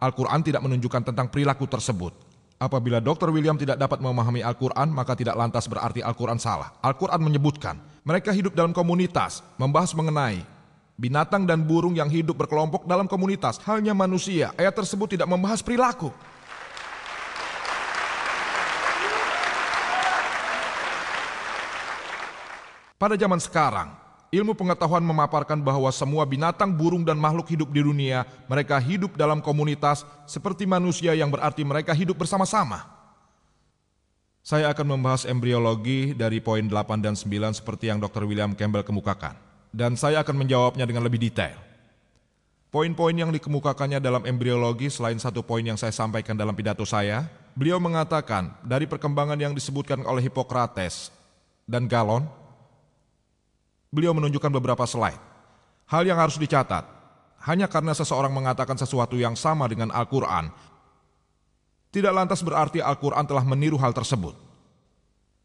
Al-Quran tidak menunjukkan tentang perilaku tersebut. Apabila Dr. William tidak dapat memahami Al-Quran, maka tidak lantas berarti Al-Quran salah. Al-Quran menyebutkan, mereka hidup dalam komunitas, membahas mengenai binatang dan burung yang hidup berkelompok dalam komunitas. Halnya manusia, ayat tersebut tidak membahas perilaku. Pada zaman sekarang, ilmu pengetahuan memaparkan bahwa semua binatang, burung, dan makhluk hidup di dunia, mereka hidup dalam komunitas seperti manusia yang berarti mereka hidup bersama-sama. Saya akan membahas embriologi dari poin 8 dan 9 seperti yang Dr. William Campbell kemukakan. Dan saya akan menjawabnya dengan lebih detail. Poin-poin yang dikemukakannya dalam embriologi selain satu poin yang saya sampaikan dalam pidato saya, beliau mengatakan dari perkembangan yang disebutkan oleh Hippocrates dan Galon, beliau menunjukkan beberapa slide. Hal yang harus dicatat, hanya karena seseorang mengatakan sesuatu yang sama dengan Al-Quran, tidak lantas berarti Al-Quran telah meniru hal tersebut.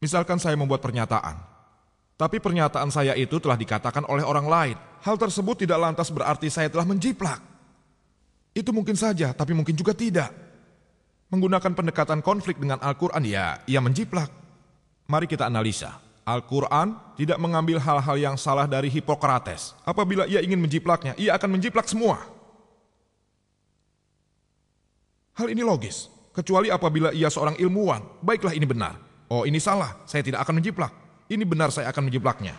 Misalkan saya membuat pernyataan, tapi pernyataan saya itu telah dikatakan oleh orang lain. Hal tersebut tidak lantas berarti saya telah menjiplak. Itu mungkin saja, tapi mungkin juga tidak. Menggunakan pendekatan konflik dengan Al-Quran, ya, ia menjiplak. Mari kita analisa. Al-Quran tidak mengambil hal-hal yang salah dari Hippocrates. Apabila ia ingin menjiplaknya, ia akan menjiplak semua. Hal ini logis, kecuali apabila ia seorang ilmuwan. Baiklah, ini benar. Oh, ini salah, saya tidak akan menjiplak. Ini benar, saya akan menjiplaknya.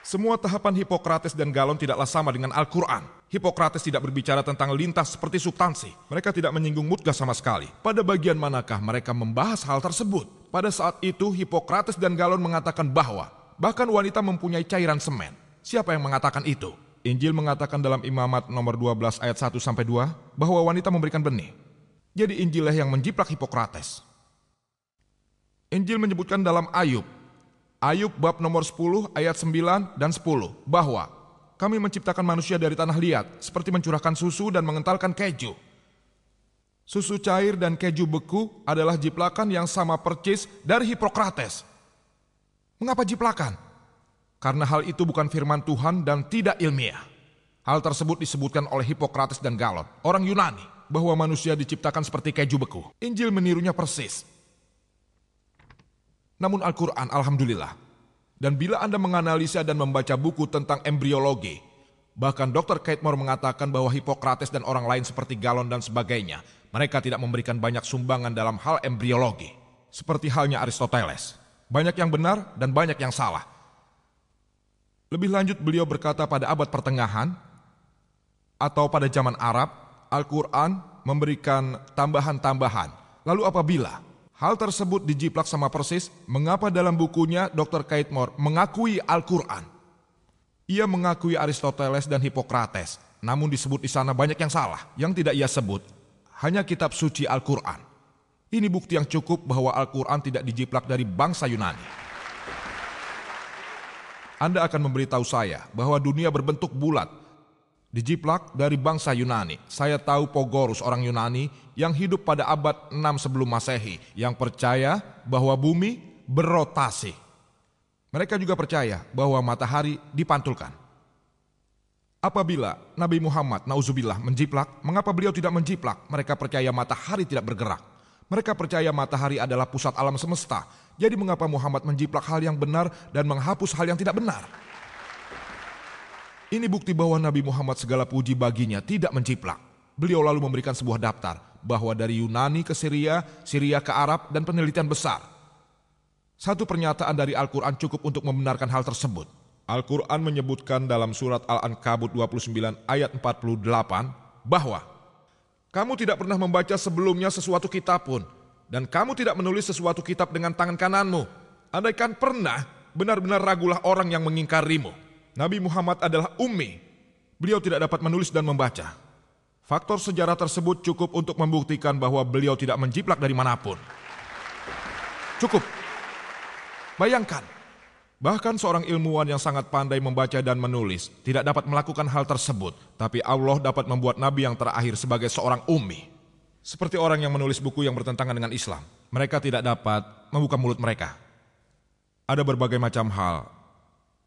Semua tahapan Hippocrates dan Galon tidaklah sama dengan Al-Quran. Hippocrates tidak berbicara tentang lintas seperti substansi. Mereka tidak menyinggung mudghah sama sekali. Pada bagian manakah mereka membahas hal tersebut? Pada saat itu Hippocrates dan Galon mengatakan bahwa bahkan wanita mempunyai cairan semen. Siapa yang mengatakan itu? Injil mengatakan dalam Imamat nomor 12 ayat 1-2 bahwa wanita memberikan benih. Jadi Injillah yang menjiplak Hippocrates. Injil menyebutkan dalam Ayub bab nomor 10 ayat 9 dan 10 bahwa kami menciptakan manusia dari tanah liat seperti mencurahkan susu dan mengentalkan keju. Susu cair dan keju beku adalah jiplakan yang sama percis dari Hippocrates. Mengapa jiplakan? Karena hal itu bukan firman Tuhan dan tidak ilmiah. Hal tersebut disebutkan oleh Hippocrates dan Galon, orang Yunani, bahwa manusia diciptakan seperti keju beku. Injil menirunya persis. Namun Al-Quran, alhamdulillah. Dan bila Anda menganalisa dan membaca buku tentang embriologi, bahkan Dr. Keithmore mengatakan bahwa Hippocrates dan orang lain seperti Galon dan sebagainya, mereka tidak memberikan banyak sumbangan dalam hal embriologi. Seperti halnya Aristoteles. Banyak yang benar dan banyak yang salah. Lebih lanjut beliau berkata pada abad pertengahan, atau pada zaman Arab, Al-Quran memberikan tambahan-tambahan. Lalu apabila hal tersebut dijiplak sama persis, mengapa dalam bukunya Dr. Keithmore mengakui Al-Quran? Ia mengakui Aristoteles dan Hippocrates, namun disebut di sana banyak yang salah. Yang tidak ia sebut, hanya kitab suci Al-Quran. Ini bukti yang cukup bahwa Al-Quran tidak dijiplak dari bangsa Yunani. Anda akan memberitahu saya bahwa dunia berbentuk bulat, dijiplak dari bangsa Yunani. Saya tahu Pogorus, orang Yunani yang hidup pada abad 6 sebelum Masehi, yang percaya bahwa bumi berotasi. Mereka juga percaya bahwa matahari dipantulkan. Apabila Nabi Muhammad, nauzubillah, menjiplak, mengapa beliau tidak menjiplak? Mereka percaya matahari tidak bergerak. Mereka percaya matahari adalah pusat alam semesta. Jadi mengapa Muhammad menjiplak hal yang benar dan menghapus hal yang tidak benar? Ini bukti bahwa Nabi Muhammad, segala puji baginya, tidak menjiplak. Beliau lalu memberikan sebuah daftar bahwa dari Yunani ke Syria, Syria ke Arab, dan penelitian besar. Satu pernyataan dari Al-Quran cukup untuk membenarkan hal tersebut. Al-Quran menyebutkan dalam surat Al-Ankabut 29 ayat 48 bahwa kamu tidak pernah membaca sebelumnya sesuatu kitab pun, dan kamu tidak menulis sesuatu kitab dengan tangan kananmu. Andaikan pernah, benar-benar ragulah orang yang mengingkarimu. Nabi Muhammad adalah ummi. Beliau tidak dapat menulis dan membaca. Faktor sejarah tersebut cukup untuk membuktikan bahwa beliau tidak menjiplak dari manapun. Cukup. Bayangkan, bahkan seorang ilmuwan yang sangat pandai membaca dan menulis tidak dapat melakukan hal tersebut, tapi Allah dapat membuat Nabi yang terakhir sebagai seorang ummi. Seperti orang yang menulis buku yang bertentangan dengan Islam. Mereka tidak dapat membuka mulut mereka. Ada berbagai macam hal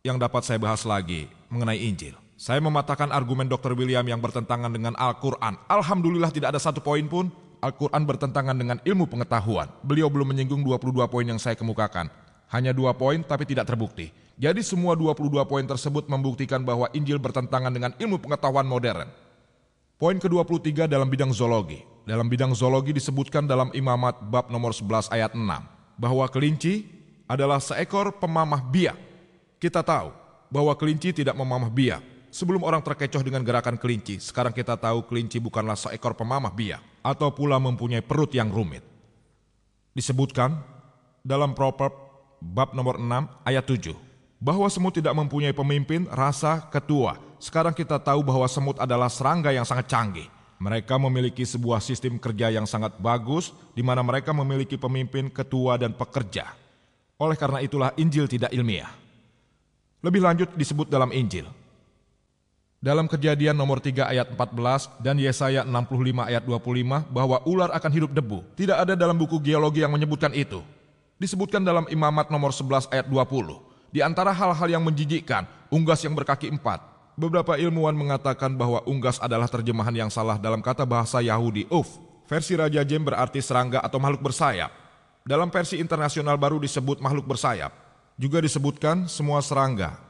yang dapat saya bahas lagi mengenai Injil. Saya mematahkan argumen Dr. William yang bertentangan dengan Al-Quran. Alhamdulillah tidak ada satu poin pun Al-Quran bertentangan dengan ilmu pengetahuan. Beliau belum menyinggung 22 poin yang saya kemukakan. Hanya 2 poin tapi tidak terbukti. Jadi semua 22 poin tersebut membuktikan bahwa Injil bertentangan dengan ilmu pengetahuan modern. Poin ke-23 dalam bidang zoologi. Dalam bidang zoologi disebutkan dalam Imamat bab nomor 11 ayat 6 bahwa kelinci adalah seekor pemamah biak. Kita tahu bahwa kelinci tidak memamah biak. Sebelum orang terkecoh dengan gerakan kelinci, sekarang kita tahu kelinci bukanlah seekor pemamah biak atau pula mempunyai perut yang rumit. Disebutkan dalam Proverb bab nomor 6 ayat 7 bahwa semut tidak mempunyai pemimpin, rasa, ketua. Sekarang kita tahu bahwa semut adalah serangga yang sangat canggih. Mereka memiliki sebuah sistem kerja yang sangat bagus di mana mereka memiliki pemimpin, ketua, dan pekerja. Oleh karena itulah Injil tidak ilmiah. Lebih lanjut disebut dalam Injil. Dalam Kejadian nomor 3 ayat 14 dan Yesaya 65 ayat 25 bahwa ular akan hidup debu. Tidak ada dalam buku geologi yang menyebutkan itu. Disebutkan dalam Imamat nomor 11 ayat 20. Di antara hal-hal yang menjijikkan, unggas yang berkaki 4. Beberapa ilmuwan mengatakan bahwa unggas adalah terjemahan yang salah dalam kata bahasa Yahudi uf. Versi Raja James berarti serangga atau makhluk bersayap. Dalam versi internasional baru disebut makhluk bersayap. Juga disebutkan semua serangga.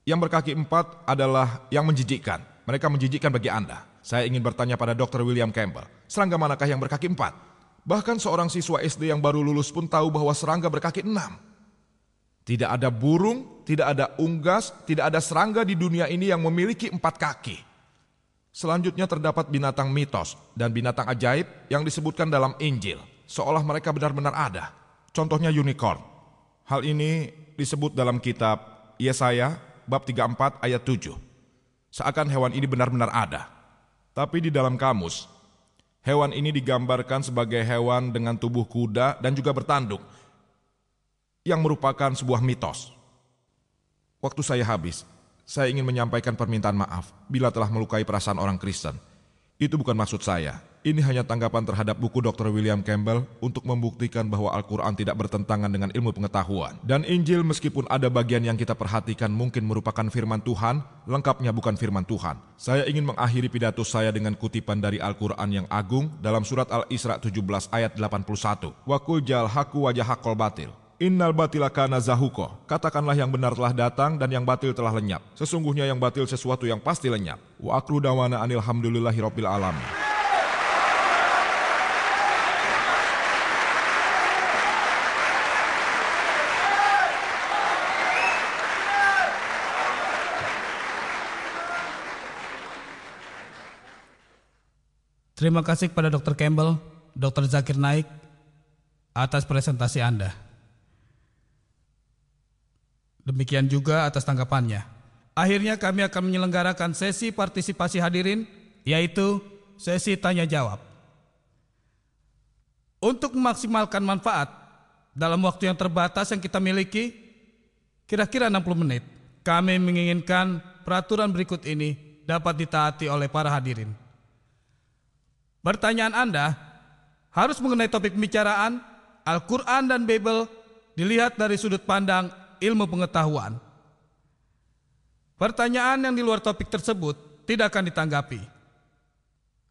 Yang berkaki 4 adalah yang menjijikkan. Mereka menjijikkan bagi Anda. Saya ingin bertanya pada Dr. William Campbell, serangga manakah yang berkaki 4? Bahkan seorang siswa SD yang baru lulus pun tahu bahwa serangga berkaki 6. Tidak ada burung, tidak ada unggas, tidak ada serangga di dunia ini yang memiliki 4 kaki. Selanjutnya terdapat binatang mitos dan binatang ajaib yang disebutkan dalam Injil, seolah mereka benar-benar ada. Contohnya unicorn. Hal ini disebut dalam kitab Yesaya bab 34 ayat 7. Seakan hewan ini benar-benar ada. Tapi di dalam kamus, hewan ini digambarkan sebagai hewan dengan tubuh kuda dan juga bertanduk, yang merupakan sebuah mitos. Waktu saya habis, saya ingin menyampaikan permintaan maaf bila telah melukai perasaan orang Kristen. Itu bukan maksud saya. Ini hanya tanggapan terhadap buku Dr. William Campbell untuk membuktikan bahwa Al-Quran tidak bertentangan dengan ilmu pengetahuan. Dan Injil meskipun ada bagian yang kita perhatikan mungkin merupakan firman Tuhan, lengkapnya bukan firman Tuhan. Saya ingin mengakhiri pidato saya dengan kutipan dari Al-Quran yang agung dalam surat Al-Isra 17 ayat 81. Wa qul jal haqqu wa jahaqal batil. Innal batila kana zahuqa. Katakanlah yang benar telah datang dan yang batil telah lenyap. Sesungguhnya yang batil sesuatu yang pasti lenyap. Wa akru dawana anil hamdulillahi rabbil alamin. Terima kasih kepada Dr. Campbell, Dr. Zakir Naik atas presentasi Anda. Demikian juga atas tanggapannya. Akhirnya kami akan menyelenggarakan sesi partisipasi hadirin, yaitu sesi tanya jawab. Untuk memaksimalkan manfaat dalam waktu yang terbatas yang kita miliki, kira-kira 60 menit, kami menginginkan peraturan berikut ini dapat ditaati oleh para hadirin. Pertanyaan Anda harus mengenai topik pembicaraan, Al-Quran dan Bible dilihat dari sudut pandang ilmu pengetahuan. Pertanyaan yang di luar topik tersebut tidak akan ditanggapi.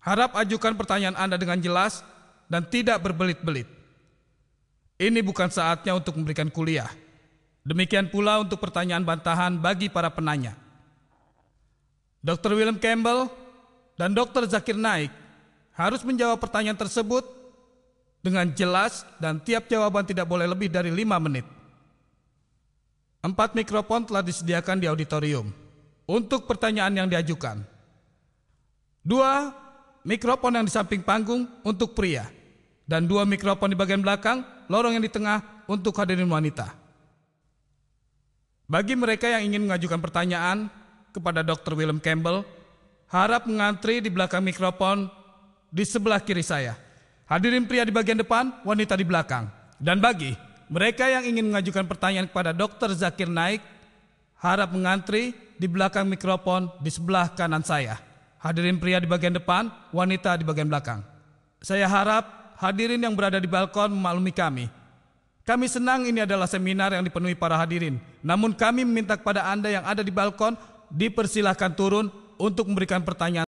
Harap ajukan pertanyaan Anda dengan jelas dan tidak berbelit-belit. Ini bukan saatnya untuk memberikan kuliah. Demikian pula untuk pertanyaan bantahan bagi para penanya. Dr. William Campbell dan Dr. Zakir Naik harus menjawab pertanyaan tersebut dengan jelas dan tiap jawaban tidak boleh lebih dari 5 menit. 4 mikrofon telah disediakan di auditorium untuk pertanyaan yang diajukan. 2 mikrofon yang di samping panggung untuk pria dan 2 mikrofon di bagian belakang, lorong yang di tengah untuk hadirin wanita. Bagi mereka yang ingin mengajukan pertanyaan kepada Dr. William Campbell, harap mengantri di belakang mikrofon di sebelah kiri saya. Hadirin pria di bagian depan, wanita di belakang. Dan bagi mereka yang ingin mengajukan pertanyaan kepada Dr. Zakir Naik, harap mengantri di belakang mikrofon di sebelah kanan saya. Hadirin pria di bagian depan, wanita di bagian belakang. Saya harap hadirin yang berada di balkon memaklumi kami. Kami senang ini adalah seminar yang dipenuhi para hadirin. Namun kami meminta kepada Anda yang ada di balkon dipersilahkan turun untuk memberikan pertanyaan.